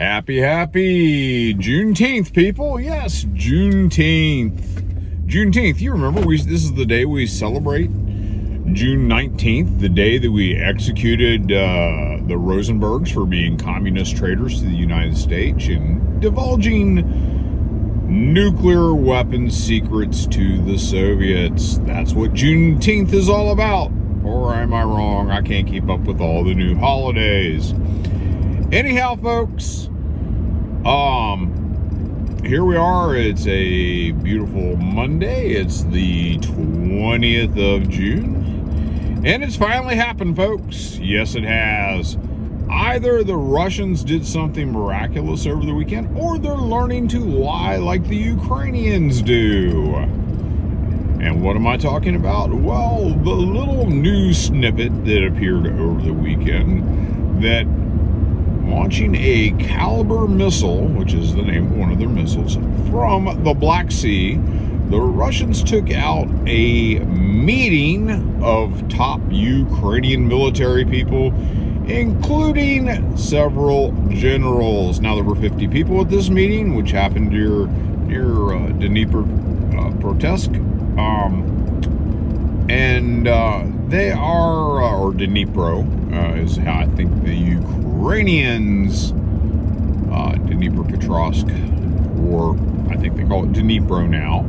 Happy Juneteenth, people. Yes, Juneteenth. You remember, this is the day we celebrate June 19th, the day that we executed the Rosenbergs for being communist traitors to the United States and divulging nuclear weapons secrets to the Soviets. That's what Juneteenth is all about. Or am I wrong? I can't keep up with all the new holidays. Anyhow, folks, here we are. It's a beautiful Monday. It's the 20th of June, and it's finally happened, folks. Yes, it has. Either the Russians did something miraculous over the weekend, or they're learning to lie like the Ukrainians do. And what am I talking about? Well, the little news snippet that appeared over the weekend that launching a Caliber missile, which is the name of one of their missiles, from the Black Sea, the Russians took out a meeting of top Ukrainian military people, including several generals. Now, there were 50 people at this meeting, which happened near Dnipropetrovsk. They are, or Dnipro, is how I think the Ukrainians, Dnipropetrovsk, or I think they call it Dnipro now.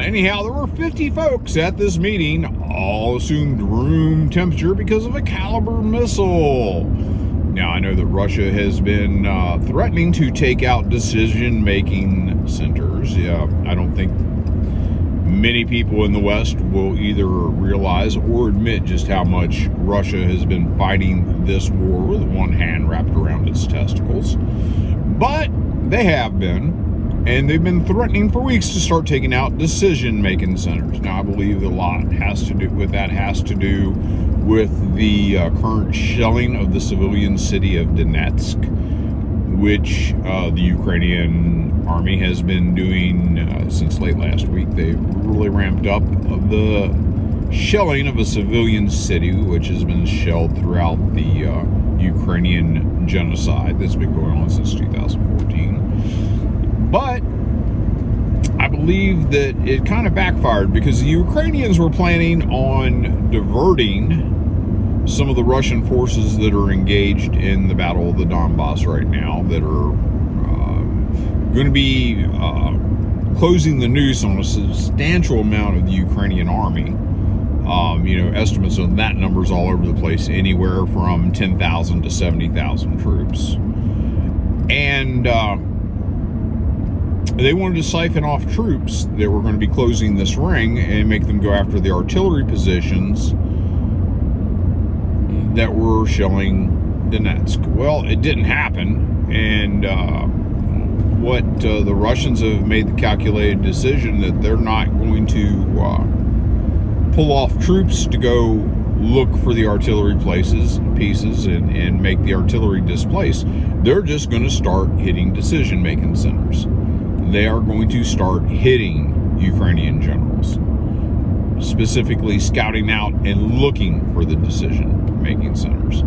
Anyhow, there were 50 folks at this meeting, all assumed room temperature because of a Caliber missile. Now, I know that Russia has been threatening to take out decision-making centers. Yeah, I don't think many people in the West will either realize or admit just how much Russia has been fighting this war with one hand wrapped around its testicles. But they have been, and they've been threatening for weeks to start taking out decision-making centers. Now, I believe a lot has to do with the current shelling of the civilian city of Donetsk, which the Ukrainian army has been doing since late last week. They've really ramped up the shelling of a civilian city, which has been shelled throughout the Ukrainian genocide that's been going on since 2014. But I believe that it kind of backfired because the Ukrainians were planning on diverting some of the Russian forces that are engaged in the Battle of the Donbass right now, that are going to be closing the noose on a substantial amount of the Ukrainian army. Estimates of that numbers all over the place, anywhere from 10,000 to 70,000 troops. And they wanted to siphon off troops that were going to be closing this ring and make them go after the artillery positions that were shelling Donetsk. Well, it didn't happen, and the Russians have made the calculated decision that they're not going to pull off troops to go look for the artillery pieces and make the artillery displace. They're just going to start hitting decision-making centers. They are going to start hitting Ukrainian generals, specifically scouting out and looking for the decision-making centers.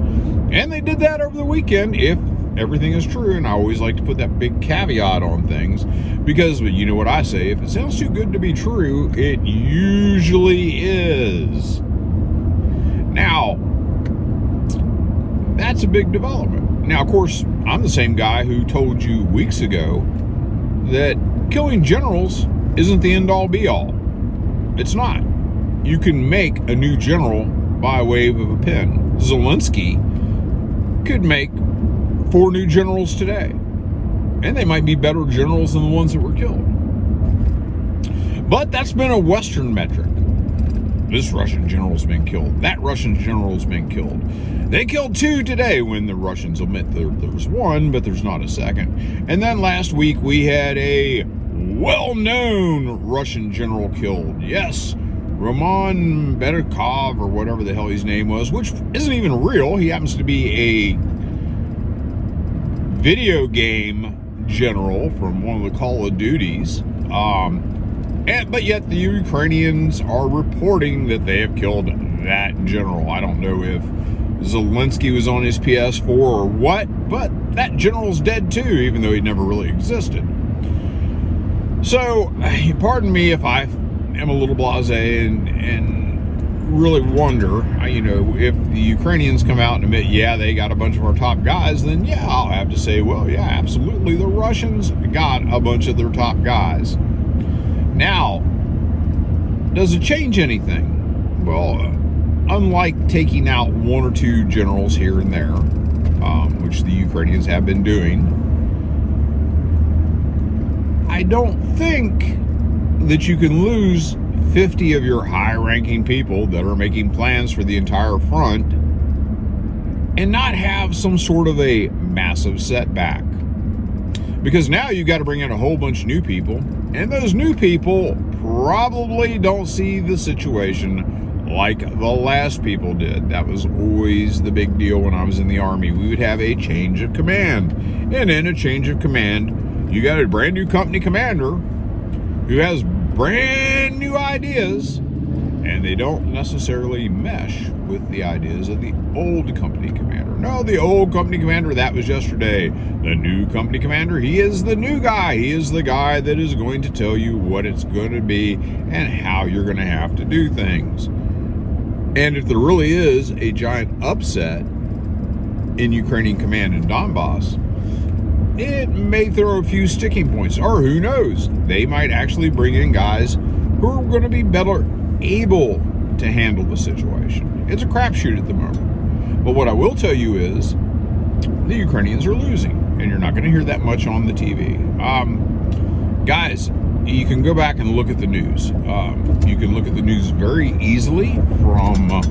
And they did that over the weekend, if everything is true, and I always like to put that big caveat on things, because you know what I say, if it sounds too good to be true, it usually is. Now, that's a big development. Now, of course, I'm the same guy who told you weeks ago that killing generals isn't the end-all be-all. It's not. You can make a new general by wave of a pen. Zelensky could make 4 new generals today, and they might be better generals than the ones that were killed. But that's been a Western metric. This Russian general's been killed. That Russian general's been killed. They killed 2 today, when the Russians admit there's 1, but there's not a second. And then last week we had a well-known Russian general killed. Yes, Roman Bedakov, or whatever the hell his name was, which isn't even real. He happens to be a video game general from one of the Call of Duties. But yet the Ukrainians are reporting that they have killed that general. I don't know if Zelensky was on his PS4 or what, but that general's dead too, even though he never really existed. So, pardon me if I am a little blasé and really wonder, if the Ukrainians come out and admit, yeah, they got a bunch of our top guys, then yeah, I'll have to say, well, yeah, absolutely, the Russians got a bunch of their top guys. Now, does it change anything? Well, unlike taking out one or two generals here and there, which the Ukrainians have been doing, I don't think that you can lose 50 of your high-ranking people that are making plans for the entire front and not have some sort of a massive setback. Because now you've got to bring in a whole bunch of new people, and those new people probably don't see the situation like the last people did. That was always the big deal when I was in the Army. We would have a change of command. And in a change of command, you got a brand new company commander who has brand new ideas, and they don't necessarily mesh with the ideas of the old company commander. No, the old company commander, that was yesterday. The new company commander, he is the new guy. He is the guy that is going to tell you what it's going to be and how you're going to have to do things. And if there really is a giant upset in Ukrainian command in Donbass, it may throw a few sticking points, or who knows, they might actually bring in guys who are going to be better able to handle the situation. It's a crapshoot at the moment. But what I will tell you is the Ukrainians are losing, and you're not going to hear that much on the TV. Guys, you can go back and look at the news. You can look at the news very easily from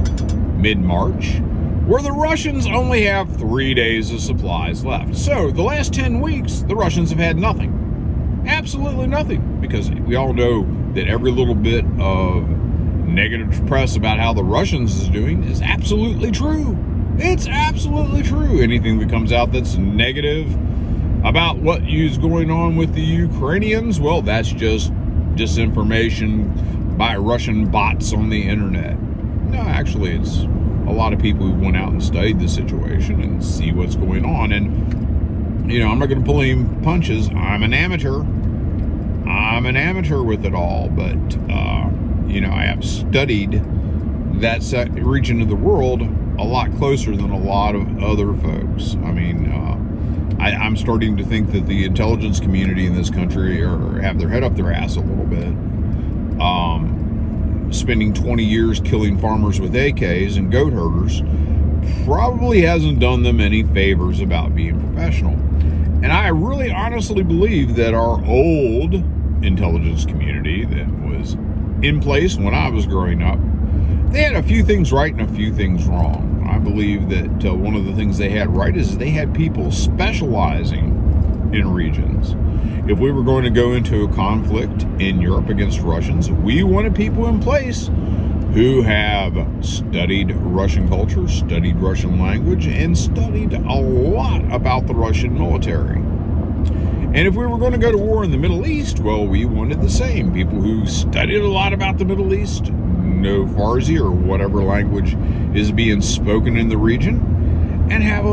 mid-March, where the Russians only have 3 days of supplies left. So the last 10 weeks, the Russians have had nothing. Absolutely nothing. Because we all know that every little bit of negative press about how the Russians is doing is absolutely true. It's absolutely true. Anything that comes out that's negative about what is going on with the Ukrainians, well, that's just disinformation by Russian bots on the internet. No, actually, it's a lot of people who went out and studied the situation and see what's going on. And, I'm not going to pull any punches. I'm an amateur with it all. But, I have studied that region of the world a lot closer than a lot of other folks. I mean, I'm starting to think that the intelligence community in this country have their head up their ass a little bit. Spending 20 years killing farmers with AKs and goat herders probably hasn't done them any favors about being professional. And I really honestly believe that our old intelligence community that was in place when I was growing up, they had a few things right and a few things wrong. I believe that one of the things they had right is they had people specializing in regions. If we were going to go into a conflict in Europe against Russians, we wanted people in place who have studied Russian culture, studied Russian language, and studied a lot about the Russian military. And if we were going to go to war in the Middle East, well, we wanted the same. People who studied a lot about the Middle East, know Farsi or whatever language is being spoken in the region, and have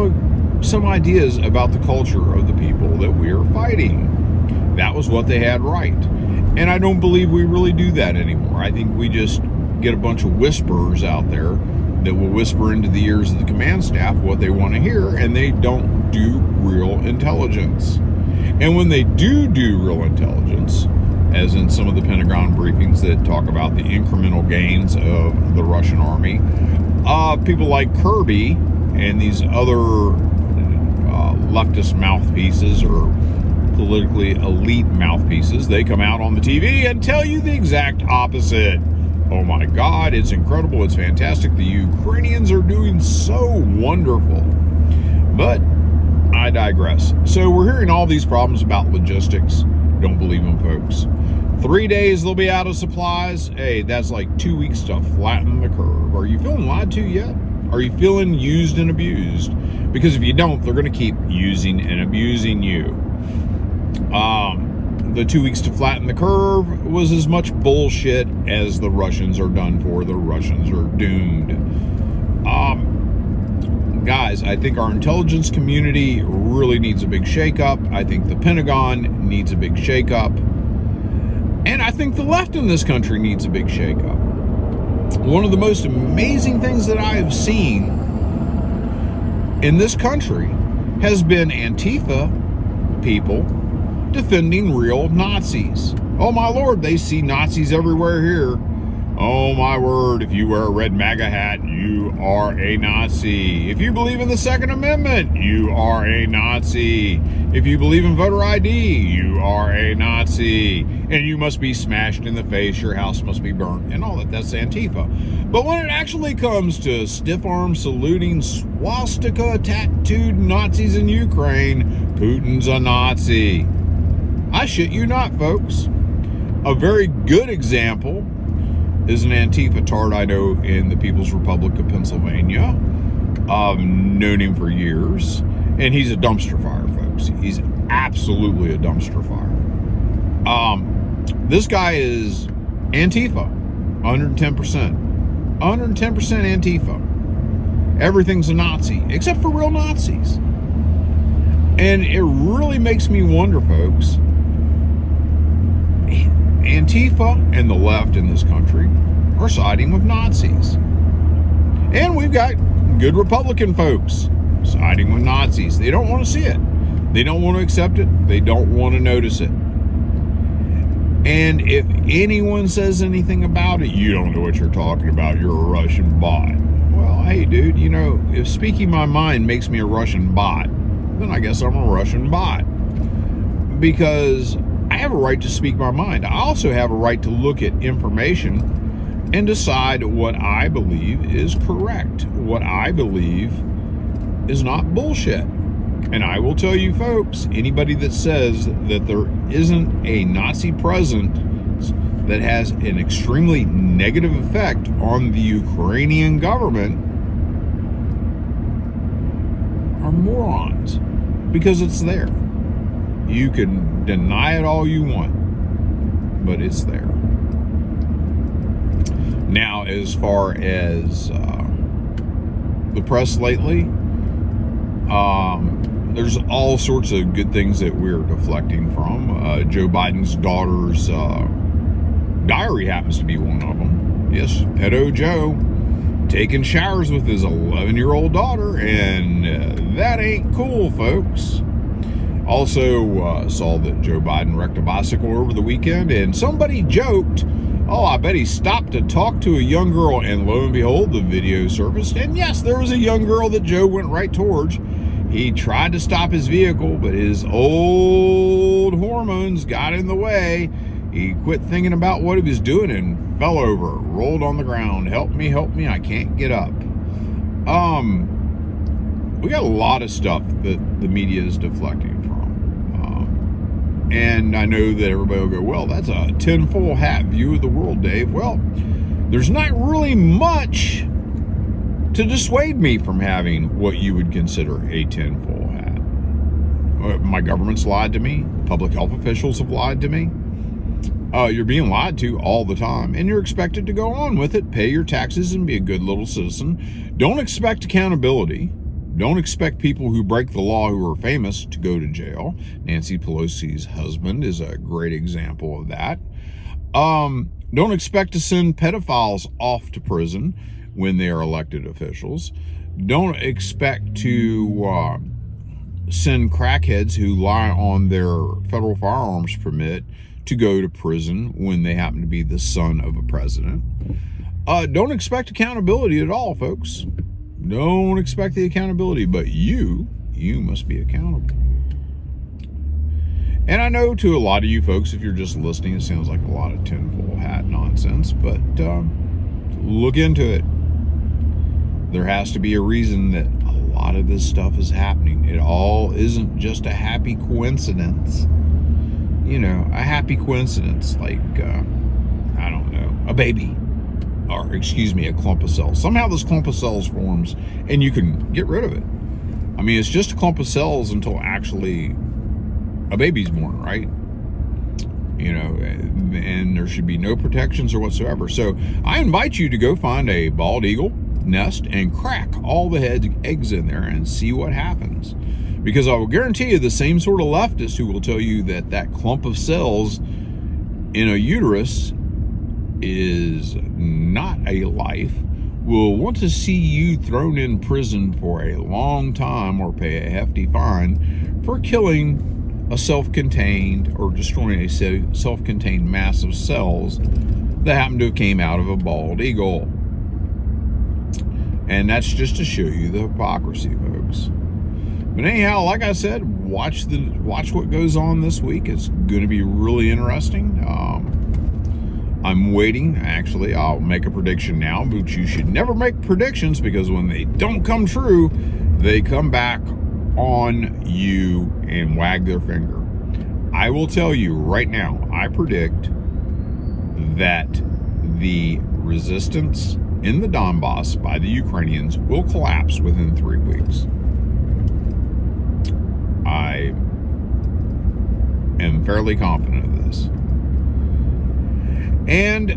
some ideas about the culture of the people that we are fighting. That was what they had right. And I don't believe we really do that anymore. I think we just get a bunch of whisperers out there that will whisper into the ears of the command staff what they want to hear, and they don't do real intelligence. And when they do real intelligence, as in some of the Pentagon briefings that talk about the incremental gains of the Russian army, people like Kirby and these other leftist mouthpieces or politically elite mouthpieces, they come out on the TV and tell you the exact opposite. Oh my God, it's incredible, it's fantastic. The Ukrainians are doing so wonderful. But I digress. So we're hearing all these problems about logistics. Don't believe them, folks. 3 days they'll be out of supplies. Hey, that's like 2 weeks to flatten the curve. Are you feeling lied to yet? Are you feeling used and abused? Because if you don't, they're going to keep using and abusing you. The 2 weeks to flatten the curve was as much bullshit as the Russians are done for. The Russians are doomed. Guys, I think our intelligence community really needs a big shakeup. I think the Pentagon needs a big shakeup. And I think the left in this country needs a big shakeup. One of the most amazing things that I have seen in this country has been Antifa people defending real Nazis. Oh my Lord, they see Nazis everywhere here. Oh my word, if you wear a red MAGA hat, you are a Nazi. If you believe in the Second Amendment, you are a Nazi. If you believe in voter ID, you are a Nazi. And you must be smashed in the face, your house must be burnt, and all that. That's Antifa. But when it actually comes to stiff-arm saluting swastika-tattooed Nazis in Ukraine, Putin's a Nazi. I shit you not, folks. A very good example is an Antifa tard I know in the People's Republic of Pennsylvania. I've known him for years, and he's a dumpster fire, folks. He's absolutely a dumpster fire. This guy is Antifa, 110%. 110% Antifa. Everything's a Nazi, except for real Nazis. And it really makes me wonder, folks, Antifa and the left in this country are siding with Nazis. And we've got good Republican folks siding with Nazis. They don't want to see it. They don't want to accept it. They don't want to notice it. And if anyone says anything about it, you don't know what you're talking about. You're a Russian bot. Well, hey, dude, you know, if speaking my mind makes me a Russian bot, then I guess I'm a Russian bot. Because I have a right to speak my mind. I also have a right to look at information and decide what I believe is correct, what I believe is not bullshit. And I will tell you, folks, anybody that says that there isn't a Nazi presence that has an extremely negative effect on the Ukrainian government are morons, because it's there. You can deny it all you want, but it's there. Now, as far as the press lately, there's all sorts of good things that we're deflecting from. Joe Biden's daughter's diary happens to be one of them. Yes, pedo Joe taking showers with his 11-year-old daughter, and that ain't cool, folks. Also saw that Joe Biden wrecked a bicycle over the weekend, and somebody joked, oh, I bet he stopped to talk to a young girl, and lo and behold, the video surfaced, and yes, there was a young girl that Joe went right towards. He tried to stop his vehicle, but his old hormones got in the way. He quit thinking about what he was doing and fell over, rolled on the ground. Help me, I can't get up. We got a lot of stuff that the media is deflecting from. And I know that everybody will go, well, that's a tinfoil hat view of the world, Dave. Well, there's not really much to dissuade me from having what you would consider a tinfoil hat. My government's lied to me. Public health officials have lied to me. You're being lied to all the time, and you're expected to go on with it, pay your taxes, and be a good little citizen. Don't expect accountability. Don't expect people who break the law who are famous to go to jail. Nancy Pelosi's husband is a great example of that. Don't expect to send pedophiles off to prison when they are elected officials. Don't expect to send crackheads who lie on their federal firearms permit to go to prison when they happen to be the son of a president. Don't expect accountability at all, folks. Don't expect the accountability, but you must be accountable. And I know to a lot of you folks, if you're just listening, it sounds like a lot of tinfoil hat nonsense, but look into it. There has to be a reason that a lot of this stuff is happening. It all isn't just a happy coincidence. You know, a happy coincidence, like, I don't know, a baby. Or, excuse me, a clump of cells. Somehow this clump of cells forms, and you can get rid of it. I mean, it's just a clump of cells until actually a baby's born, right? You know, and there should be no protections or whatsoever. So I invite you to go find a bald eagle, nest and crack all the eggs in there and see what happens. Because I will guarantee you, the same sort of leftist who will tell you that that clump of cells in a uterus is not a life will want to see you thrown in prison for a long time or pay a hefty fine for killing a self-contained or destroying a self-contained mass of cells that happen to have came out of a bald eagle. And that's just to show you the hypocrisy, folks. But anyhow, like I said, watch what goes on this week. It's going to be really interesting. I'm waiting. Actually, I'll make a prediction now, but you should never make predictions, because when they don't come true, they come back on you and wag their finger. I will tell you right now, I predict that the resistance in the Donbass by the Ukrainians will collapse within 3 weeks. I am fairly confident of this. And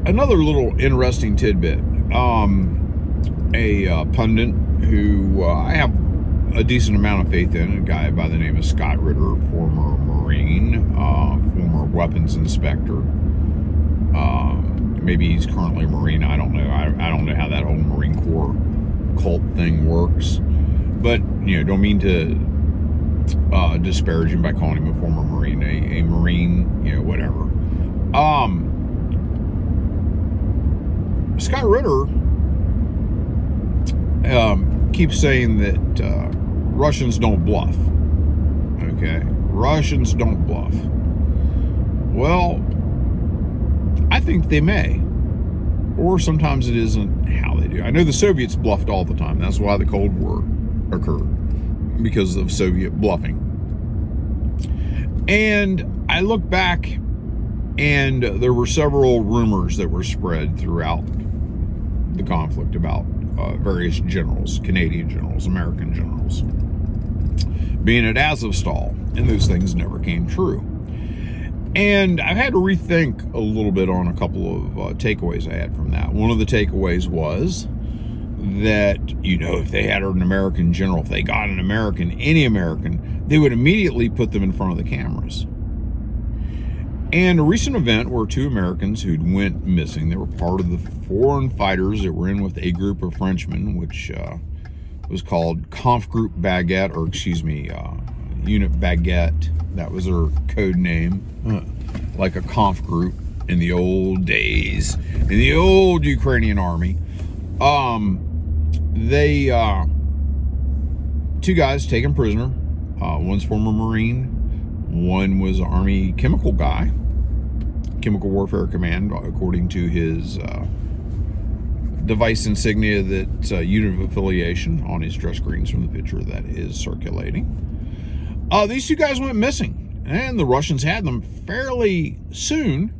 another little interesting tidbit. A pundit who I have a decent amount of faith in, a guy by the name of Scott Ritter, former Marine, former weapons inspector. Maybe he's currently a Marine. I don't know. I don't know how that whole Marine Corps cult thing works. But, don't mean to disparage him by calling him a former Marine, a Marine, whatever. Scott Ritter keeps saying that Russians don't bluff. Okay? Russians don't bluff. Well, I think they may. Or sometimes it isn't how they do. I know the Soviets bluffed all the time. That's why the Cold War occurred, because of Soviet bluffing. And I look back, and there were several rumors that were spread throughout the conflict about various generals, Canadian generals, American generals, being at Azovstal, and those things never came true. And I've had to rethink a little bit on a couple of takeaways I had from that. One of the takeaways was that, if they had an American general, if they got an American, any American, they would immediately put them in front of the cameras. And a recent event where 2 Americans who'd went missing, they were part of the foreign fighters that were in with a group of Frenchmen, which was called Kampfgruppe Baguette, Unit Baguette. That was their code name, like a Kampfgruppe in the old days, in the old Ukrainian army. They 2 guys taken prisoner. One's former Marine, one was Army chemical guy, Chemical Warfare Command, according to his device insignia, that unit of affiliation on his dress greens from the picture that is circulating. These 2 guys went missing, and the Russians had them fairly soon.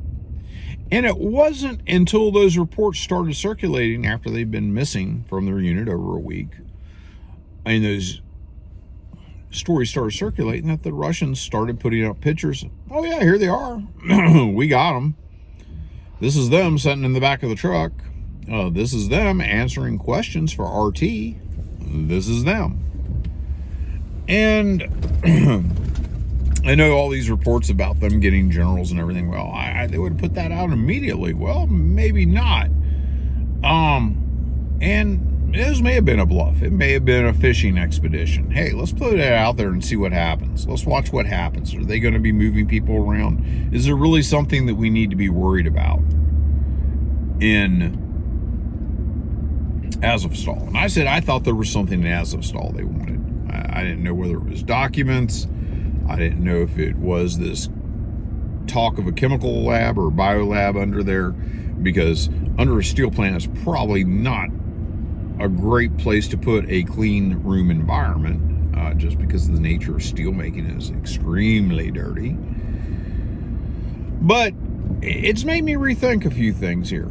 And it wasn't until those reports started circulating after they'd been missing from their unit over a week, and those stories started circulating, that the Russians started putting up pictures. Oh yeah, here they are. We got them. This is them sitting in the back of the truck. This is them answering questions for RT. This is them. And I know all these reports about them getting generals and everything. Well, they would have put that out immediately. Well, maybe not. And this may have been a bluff. It may have been a fishing expedition. Hey, let's put it out there and see what happens. Let's watch what happens. Are they going to be moving people around? Is there really something that we need to be worried about in Azovstal? And I said I thought there was something in Azovstal they wanted. I didn't know whether it was documents. I didn't know if it was this talk of a chemical lab or biolab under there, because under a steel plant is probably not a great place to put a clean room environment, just because the nature of steel making is extremely dirty. But it's made me rethink a few things here.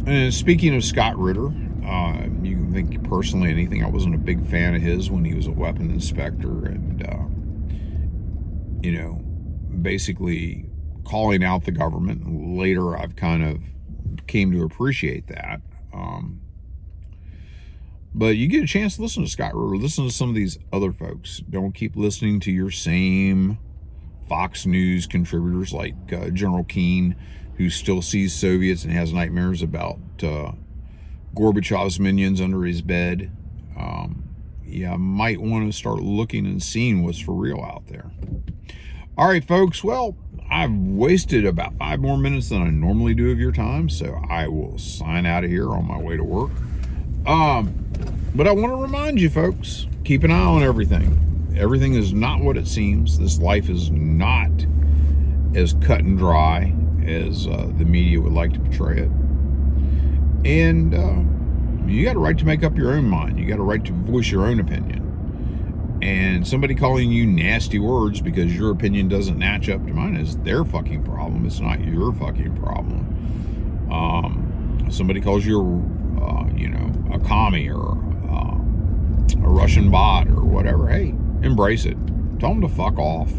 And speaking of Scott Ritter, you can think personally anything. I wasn't a big fan of his when he was a weapon inspector, and basically calling out the government. Later, I've kind of came to appreciate that. But you get a chance to listen to Scott Ritter, listen to some of these other folks. Don't keep listening to your same Fox News contributors like General Keane, who still sees Soviets and has nightmares about Gorbachev's minions under his bed. Yeah, might want to start looking and seeing what's for real out there. All right, folks. Well, I've wasted about 5 more minutes than I normally do of your time, so I will sign out of here on my way to work. But I want to remind you, folks, keep an eye on everything. Everything is not what it seems. This life is not as cut and dry as the media would like to portray it. And you got a right to make up your own mind. You got a right to voice your own opinion. And somebody calling you nasty words because your opinion doesn't match up to mine is their fucking problem. It's not your fucking problem. Somebody calls you a commie or a Russian bot or whatever. Hey, embrace it. Tell them to fuck off.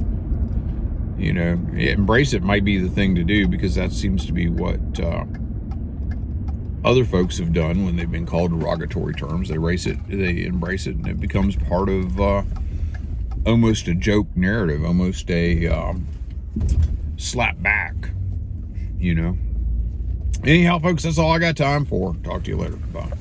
Embrace it might be the thing to do, because that seems to be what other folks have done when they've been called derogatory terms. They embrace it, and it becomes part of almost a joke narrative, almost a slap back, Anyhow, folks, that's all I got time for. Talk to you later. Bye.